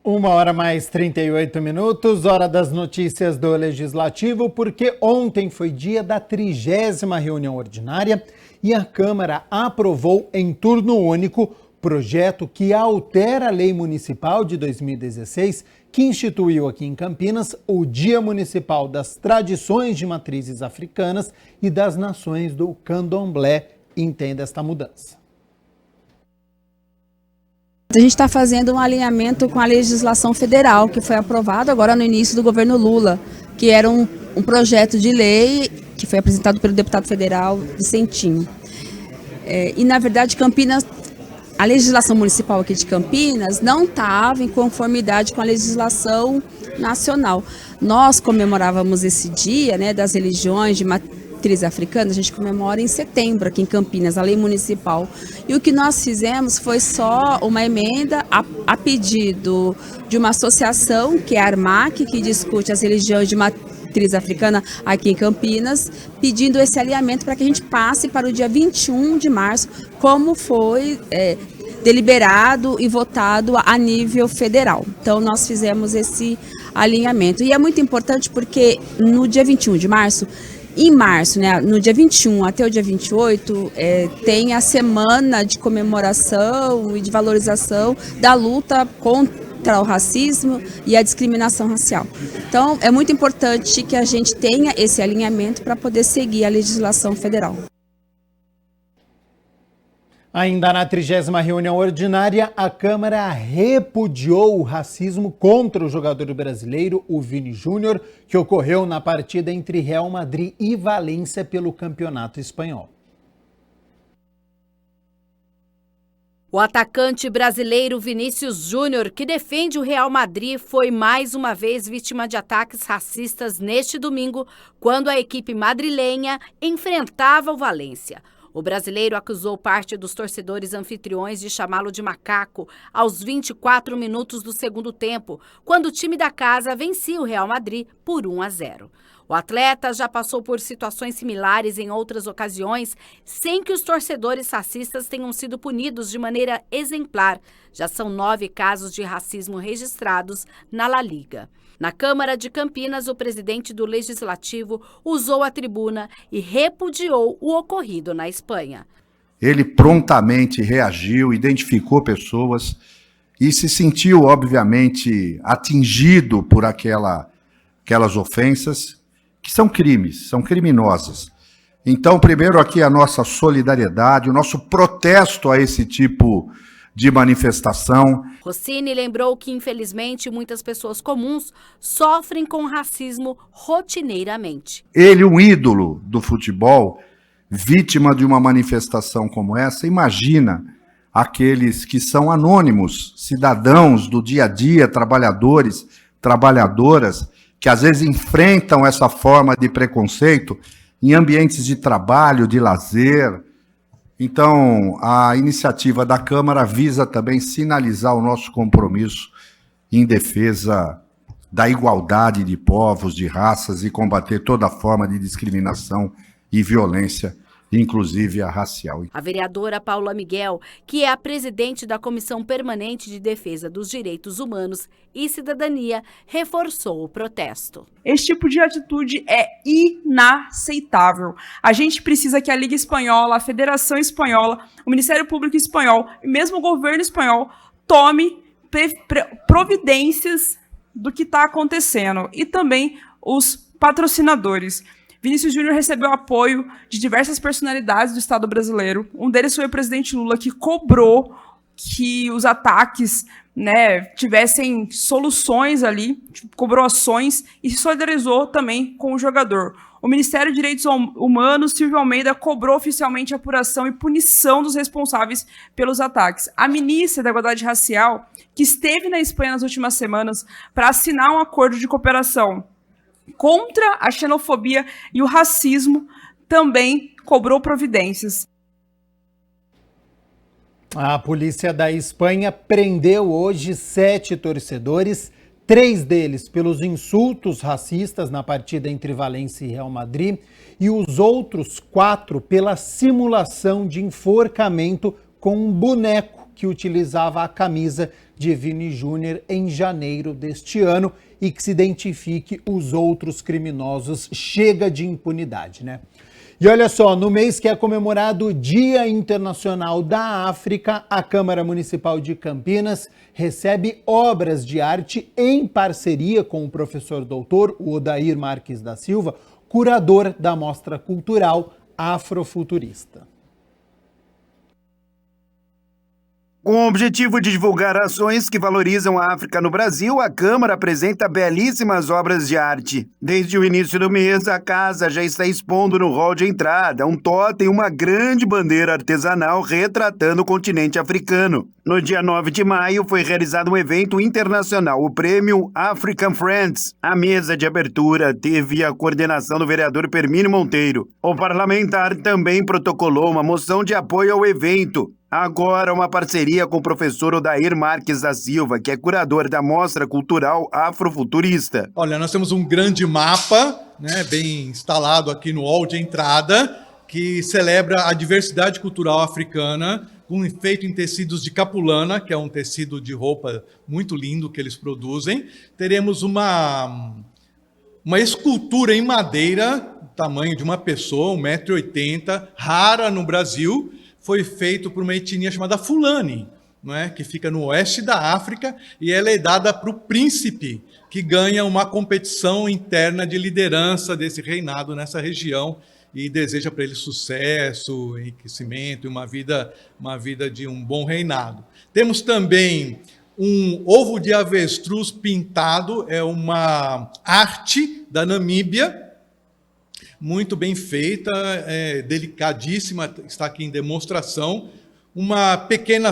1h mais 38, hora das notícias do Legislativo, porque ontem foi dia da 30ª reunião ordinária e a Câmara aprovou em turno único projeto que altera a Lei Municipal de 2016, que instituiu aqui em Campinas o Dia Municipal das Tradições de Matrizes Africanas e das Nações do Candomblé. Entenda esta mudança. A gente está fazendo um alinhamento com a legislação federal, que foi aprovado agora no início do governo Lula, que era um projeto de lei que foi apresentado pelo deputado federal Vicentinho. E, na verdade, Campinas, a legislação municipal aqui de Campinas não estava em conformidade com a legislação nacional. Nós comemorávamos esse dia, né, das religiões de matriz africana, a gente comemora em setembro aqui em Campinas, a lei municipal. E o que nós fizemos foi só uma emenda a pedido de uma associação, que é a ARMAC, que discute as religiões de matriz africana aqui em Campinas, pedindo esse alinhamento para que a gente passe para o dia 21 de março, como foi deliberado e votado a nível federal. Então, nós fizemos esse alinhamento. E é muito importante porque no dia 21 de março, em março, né, no dia 21 até o dia 28, tem a semana de comemoração e de valorização da luta contra o racismo e a discriminação racial. Então, é muito importante que a gente tenha esse alinhamento para poder seguir a legislação federal. Ainda na 30ª reunião ordinária, a Câmara repudiou o racismo contra o jogador brasileiro, o Vini Júnior, que ocorreu na partida entre Real Madrid e Valência pelo Campeonato Espanhol. O atacante brasileiro Vinícius Júnior, que defende o Real Madrid, foi mais uma vez vítima de ataques racistas neste domingo, quando a equipe madrilenha enfrentava o Valência. O brasileiro acusou parte dos torcedores anfitriões de chamá-lo de macaco aos 24 minutos do segundo tempo, quando o time da casa vencia o Real Madrid por 1-0. O atleta já passou por situações similares em outras ocasiões, sem que os torcedores racistas tenham sido punidos de maneira exemplar. Já são 9 casos de racismo registrados na La Liga. Na Câmara de Campinas, o presidente do Legislativo usou a tribuna e repudiou o ocorrido na Espanha. Ele prontamente reagiu, identificou pessoas e se sentiu, obviamente, atingido por aquelas ofensas, que são crimes, são criminosas. Então, primeiro aqui a nossa solidariedade, o nosso protesto a esse tipo de manifestação. Rossini lembrou que, infelizmente, muitas pessoas comuns sofrem com racismo rotineiramente. Ele, um ídolo do futebol, vítima de uma manifestação como essa, imagina aqueles que são anônimos, cidadãos do dia a dia, trabalhadores, trabalhadoras, que às vezes enfrentam essa forma de preconceito em ambientes de trabalho, de lazer. Então, a iniciativa da Câmara visa também sinalizar o nosso compromisso em defesa da igualdade de povos, de raças e combater toda forma de discriminação e violência, inclusive a racial. A vereadora Paula Miguel, que é a presidente da Comissão Permanente de Defesa dos Direitos Humanos e Cidadania, reforçou o protesto. Esse tipo de atitude é inaceitável. A gente precisa que a Liga Espanhola, a Federação Espanhola, o Ministério Público Espanhol e mesmo o governo espanhol tome providências do que está acontecendo e também os patrocinadores. Vinícius Júnior recebeu apoio de diversas personalidades do Estado brasileiro. Um deles foi o presidente Lula, que cobrou que os ataques, né, tivessem soluções ali, cobrou ações e se solidarizou também com o jogador. O Ministério de Direitos Humanos, Silvio Almeida, cobrou oficialmente a apuração e punição dos responsáveis pelos ataques. A ministra da Igualdade Racial, que esteve na Espanha nas últimas semanas para assinar um acordo de cooperação contra a xenofobia e o racismo, também cobrou providências. A polícia da Espanha prendeu hoje 7 torcedores, 3 deles pelos insultos racistas na partida entre Valência e Real Madrid e os outros 4 pela simulação de enforcamento com um boneco que utilizava a camisa de Vini Júnior em janeiro deste ano e que se identifique os outros criminosos. Chega de impunidade, né? E olha só, no mês que é comemorado o Dia Internacional da África, a Câmara Municipal de Campinas recebe obras de arte em parceria com o professor doutor Odair Marques da Silva, curador da Mostra Cultural Afrofuturista. Com o objetivo de divulgar ações que valorizam a África no Brasil, a Câmara apresenta belíssimas obras de arte. Desde o início do mês, a casa já está expondo no hall de entrada um totem e uma grande bandeira artesanal retratando o continente africano. No dia 9 de maio, foi realizado um evento internacional, o Prêmio African Friends. A mesa de abertura teve a coordenação do vereador Permínio Monteiro. O parlamentar também protocolou uma moção de apoio ao evento. Agora, uma parceria com o professor Odair Marques da Silva, que é curador da Mostra Cultural Afrofuturista. Olha, nós temos um grande mapa, né, bem instalado aqui no hall de entrada, que celebra a diversidade cultural africana, feito em tecidos de capulana, que é um tecido de roupa muito lindo que eles produzem. Teremos uma escultura em madeira, tamanho de uma pessoa, 1,80 m, rara no Brasil. Foi feito por uma etnia chamada Fulani, não é? Que fica no oeste da África, e ela é dada para o príncipe, que ganha uma competição interna de liderança desse reinado nessa região e deseja para ele sucesso, enriquecimento e uma vida de um bom reinado. Temos também um ovo de avestruz pintado, é uma arte da Namíbia, muito bem feita, delicadíssima, está aqui em demonstração.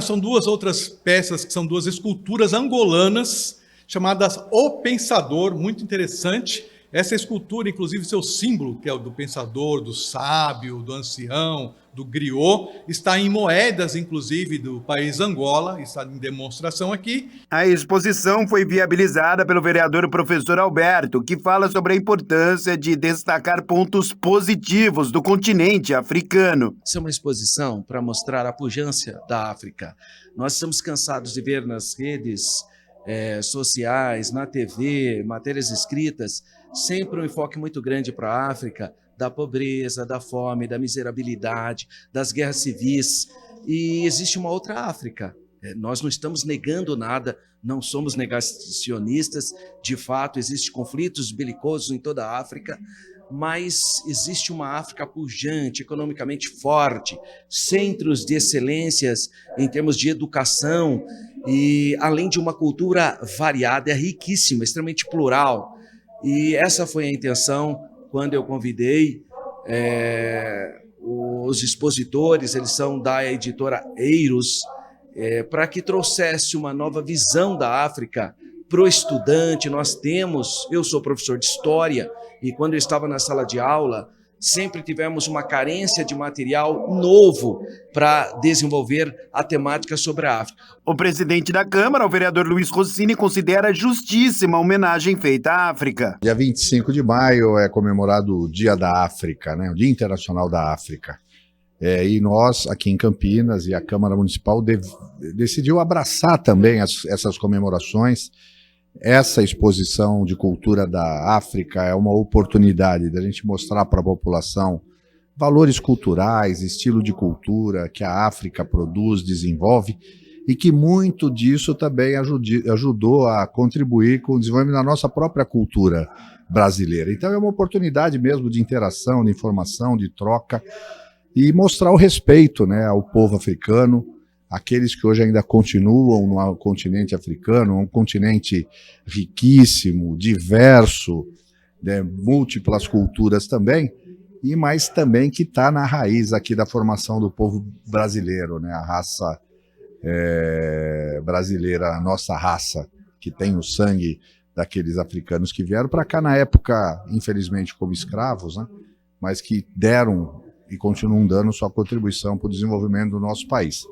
São duas outras peças, que são duas esculturas angolanas, chamadas O Pensador, muito interessante. Essa escultura, inclusive, seu símbolo, que é o do pensador, do sábio, do ancião, do griot, está em moedas, inclusive, do país Angola, está em demonstração aqui. A exposição foi viabilizada pelo vereador professor Alberto, que fala sobre a importância de destacar pontos positivos do continente africano. Essa é uma exposição para mostrar a pujança da África. Nós estamos cansados de ver nas redes sociais, na TV, matérias escritas, sempre um enfoque muito grande para a África, da pobreza, da fome, da miserabilidade, das guerras civis. E existe uma outra África. Nós não estamos negando nada, não somos negacionistas. De fato, existem conflitos belicosos em toda a África, mas existe uma África pujante, economicamente forte, centros de excelências em termos de educação, e além de uma cultura variada, riquíssima, extremamente plural. E essa foi a intenção quando eu convidei os expositores, eles são da editora Eiros, para que trouxesse uma nova visão da África para o estudante. Eu sou professor de História, e quando eu estava na sala de aula, sempre tivemos uma carência de material novo para desenvolver a temática sobre a África. O presidente da Câmara, o vereador Luiz Rossini, considera justíssima a homenagem feita à África. Dia 25 de maio é comemorado o Dia da África, né? O Dia Internacional da África. E nós, aqui em Campinas, e a Câmara Municipal decidiu abraçar também essas comemorações. Essa exposição de cultura da África é uma oportunidade da gente mostrar para a população valores culturais, estilo de cultura que a África produz, desenvolve, e que muito disso também ajudou a contribuir com o desenvolvimento da nossa própria cultura brasileira. Então é uma oportunidade mesmo de interação, de informação, de troca, e mostrar o respeito, né, ao povo africano, aqueles que hoje ainda continuam no continente africano, um continente riquíssimo, diverso, né, múltiplas culturas também, mas também que está na raiz aqui da formação do povo brasileiro, né, a raça brasileira, a nossa raça, que tem o sangue daqueles africanos que vieram para cá na época, infelizmente, como escravos, né, mas que deram e continuam dando sua contribuição para o desenvolvimento do nosso país.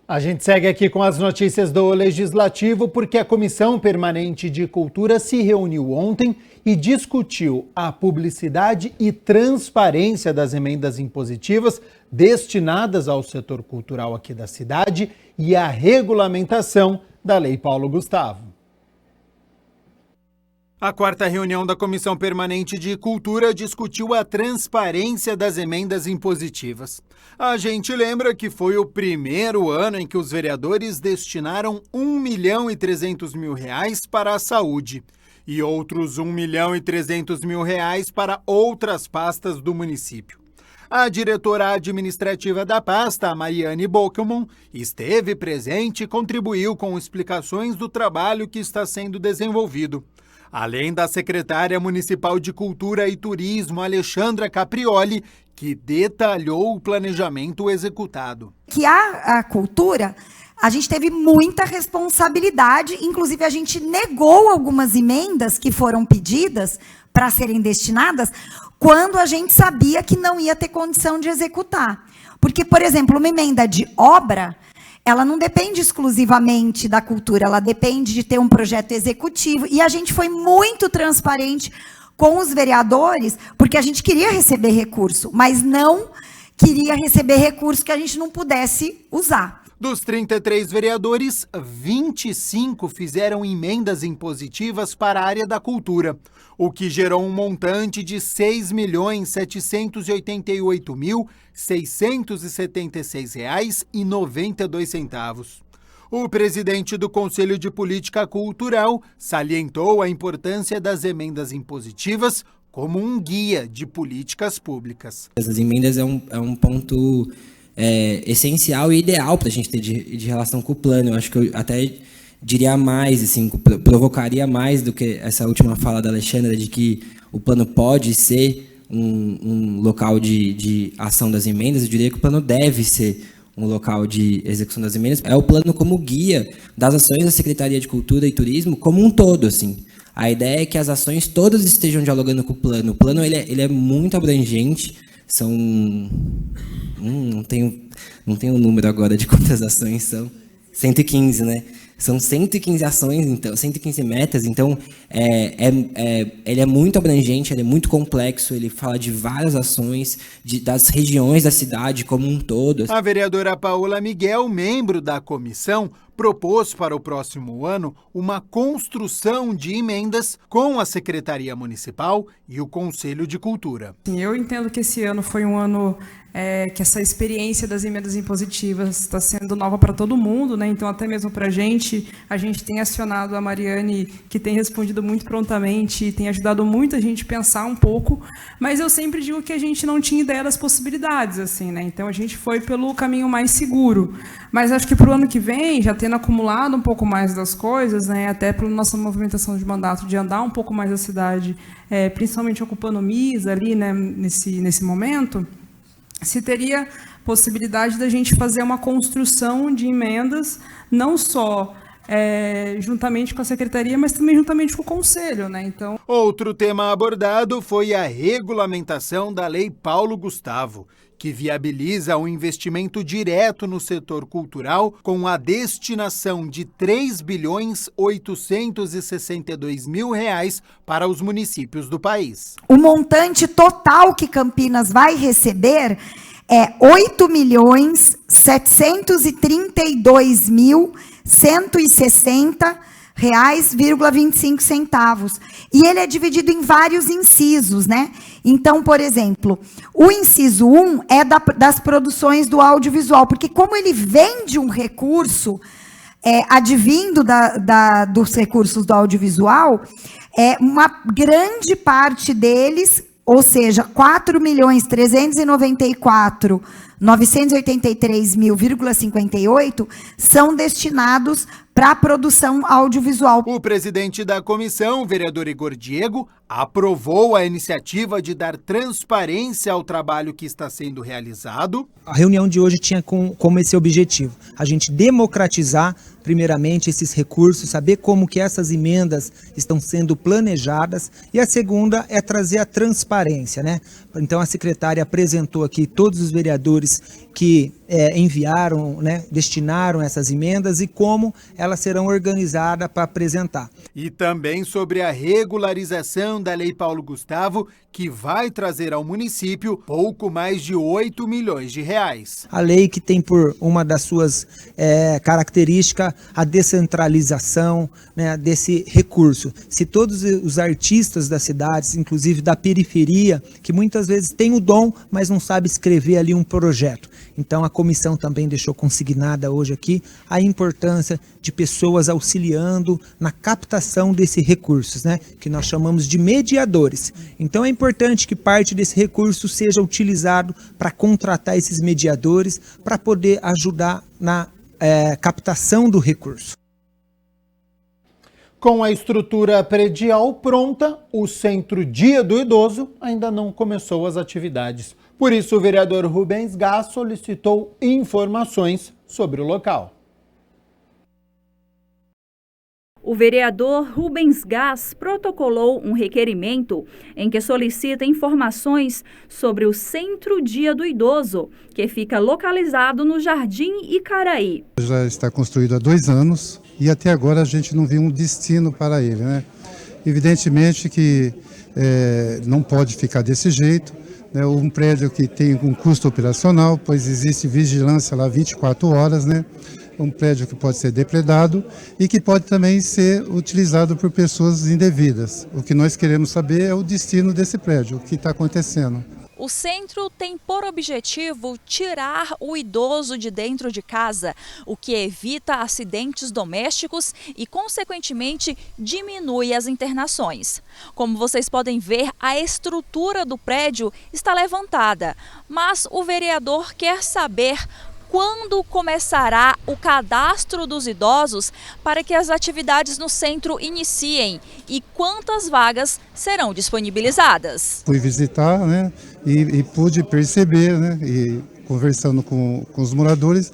A gente segue aqui com as notícias do Legislativo, porque a Comissão Permanente de Cultura se reuniu ontem e discutiu a publicidade e transparência das emendas impositivas destinadas ao setor cultural aqui da cidade e a regulamentação da Lei Paulo Gustavo. A quarta reunião da Comissão Permanente de Cultura discutiu a transparência das emendas impositivas. A gente lembra que foi o primeiro ano em que os vereadores destinaram R$1.300.000 para a saúde e outros R$1.300.000 para outras pastas do município. A diretora administrativa da pasta, a Mariane Bockelman, esteve presente e contribuiu com explicações do trabalho que está sendo desenvolvido. Além da secretária municipal de Cultura e Turismo, Alexandra Caprioli, que detalhou o planejamento executado. Que a cultura, a gente teve muita responsabilidade, inclusive a gente negou algumas emendas que foram pedidas para serem destinadas, quando a gente sabia que não ia ter condição de executar. Porque, por exemplo, uma emenda de obra, ela não depende exclusivamente da cultura, ela depende de ter um projeto executivo. E a gente foi muito transparente com os vereadores, porque a gente queria receber recurso, mas não queria receber recurso que a gente não pudesse usar. Dos 33 vereadores, 25 fizeram emendas impositivas para a área da cultura, o que gerou um montante de R$ 6.788.676,92. O presidente do Conselho de Política Cultural salientou a importância das emendas impositivas como um guia de políticas públicas. As emendas é um ponto essencial e ideal para a gente ter de relação com o plano. Eu acho que eu até diria mais, assim, provocaria mais do que essa última fala da Alexandra, de que o plano pode ser um local de ação das emendas. Eu diria que o plano deve ser um local de execução das emendas. É o plano como guia das ações da Secretaria de Cultura e Turismo como um todo, assim. A ideia é que as ações todas estejam dialogando com o plano. O plano ele é muito abrangente. São... não tenho o número agora de quantas ações são. 115, né? São 115 ações, então, 115 metas, então ele é muito abrangente, ele é muito complexo, ele fala de várias ações, das regiões da cidade como um todo. A vereadora Paola Miguel, membro da comissão, propôs para o próximo ano uma construção de emendas com a Secretaria Municipal e o Conselho de Cultura. Eu entendo que esse ano foi um ano que essa experiência das emendas impositivas está sendo nova para todo mundo, né? Então, até mesmo para a gente tem acionado a Mariane, que tem respondido muito prontamente, tem ajudado muito a gente a pensar um pouco, mas eu sempre digo que a gente não tinha ideia das possibilidades, assim, né? Então, a gente foi pelo caminho mais seguro. Mas acho que para o ano que vem, já tendo acumulado um pouco mais das coisas, né? Até pela nossa movimentação de mandato, de andar um pouco mais a cidade, principalmente ocupando MIS ali, né? Nesse momento, se teria possibilidade da gente fazer uma construção de emendas, não só juntamente com a Secretaria, mas também juntamente com o Conselho, né? Então... Outro tema abordado foi a regulamentação da Lei Paulo Gustavo, que viabiliza o investimento direto no setor cultural com a destinação de R$ 3.862.000 para os municípios do país. O montante total que Campinas vai receber é R$ 8.732.160,25. E ele é dividido em vários incisos, né? Então, por exemplo, o inciso 1 é das produções do audiovisual, porque como ele vende um recurso advindo dos recursos do audiovisual, uma grande parte deles, ou seja, 4.394.983.058 são destinados para a produção audiovisual. O presidente da comissão, o vereador Igor Diego, aprovou a iniciativa de dar transparência ao trabalho que está sendo realizado. A reunião de hoje tinha como esse objetivo, a gente democratizar primeiramente esses recursos, saber como que essas emendas estão sendo planejadas, e a segunda é trazer a transparência, né? Então a secretária apresentou aqui todos os vereadores que enviaram, né, destinaram essas emendas e como elas serão organizadas para apresentar. E também sobre a regularização da Lei Paulo Gustavo, que vai trazer ao município pouco mais de 8 milhões de reais. A lei que tem por uma das suas características a descentralização, né, desse recurso. Se todos os artistas das cidades, inclusive da periferia, que muitas vezes têm o dom, mas não sabe escrever ali um projeto. Então a comissão também deixou consignada hoje aqui a importância de pessoas auxiliando na captação desses recursos, né, que nós chamamos de mediadores. Então é importante que parte desse recurso seja utilizado para contratar esses mediadores para poder ajudar na captação do recurso. Com a estrutura predial pronta, o Centro Dia do Idoso ainda não começou as atividades. Por isso, o vereador Rubens Gás solicitou informações sobre o local. O vereador Rubens Gás protocolou um requerimento em que solicita informações sobre o Centro Dia do Idoso, que fica localizado no Jardim Icaraí. Já está construído há 2 anos e até agora a gente não viu um destino para ele, né? Evidentemente que não pode ficar desse jeito, né? Um prédio que tem um custo operacional, pois existe vigilância lá 24 horas, né? Um prédio que pode ser depredado e que pode também ser utilizado por pessoas indevidas. O que nós queremos saber é o destino desse prédio, o que está acontecendo. O centro tem por objetivo tirar o idoso de dentro de casa, o que evita acidentes domésticos e, consequentemente, diminui as internações. Como vocês podem ver, a estrutura do prédio está levantada, mas o vereador quer saber quando começará o cadastro dos idosos para que as atividades no centro iniciem e quantas vagas serão disponibilizadas. Fui visitar, né, e pude perceber, né, e conversando com os moradores,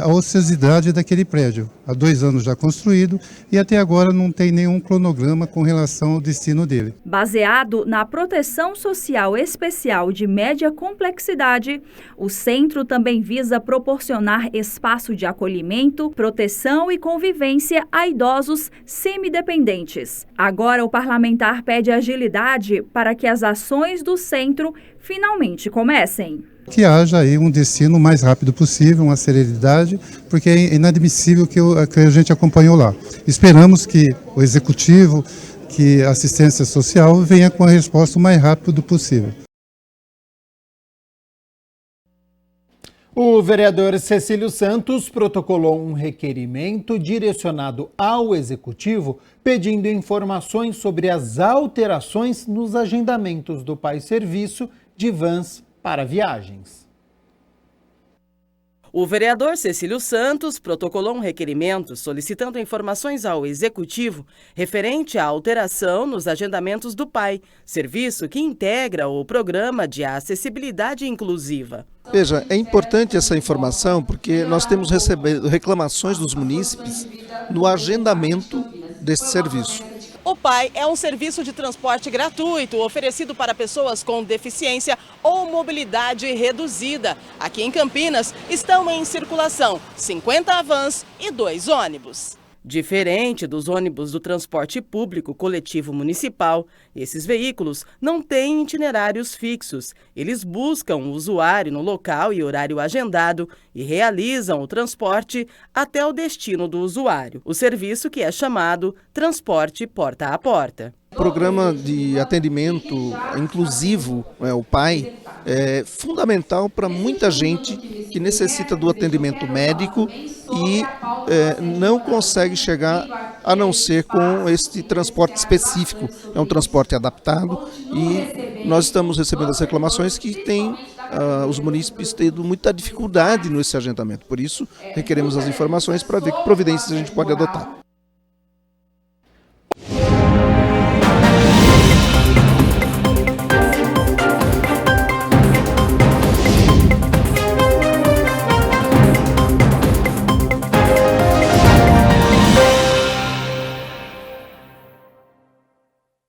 a ociosidade daquele prédio. Há 2 anos já construído e até agora não tem nenhum cronograma com relação ao destino dele. Baseado na proteção social especial de média complexidade, o centro também visa proporcionar espaço de acolhimento, proteção e convivência a idosos semidependentes. Agora o parlamentar pede agilidade para que as ações do centro finalmente comecem. Que haja aí um destino o mais rápido possível, uma celeridade, porque é inadmissível que a gente acompanhou lá. Esperamos que o executivo, que a assistência social venha com a resposta o mais rápido possível. O vereador Cecílio Santos protocolou um requerimento direcionado ao Executivo pedindo informações sobre as alterações nos agendamentos do Pai Serviço de vans para viagens. O vereador Cecílio Santos protocolou um requerimento solicitando informações ao Executivo referente à alteração nos agendamentos do PAI, serviço que integra o Programa de Acessibilidade Inclusiva. Veja, é importante essa informação porque nós temos recebido reclamações dos munícipes no agendamento desse serviço. O PAI é um serviço de transporte gratuito oferecido para pessoas com deficiência ou mobilidade reduzida. Aqui em Campinas estão em circulação 50 vans e 2 ônibus. Diferente dos ônibus do transporte público coletivo municipal, esses veículos não têm itinerários fixos. Eles buscam o usuário no local e horário agendado e realizam o transporte até o destino do usuário. O serviço que é chamado transporte porta a porta. O programa de atendimento inclusivo, o PAI, é fundamental para muita gente que necessita do atendimento médico e não consegue chegar a não ser com este transporte específico. É um transporte adaptado e nós estamos recebendo as reclamações que tem os munícipes tendo muita dificuldade nesse agendamento. Por isso, requeremos as informações para ver que providências a gente pode adotar.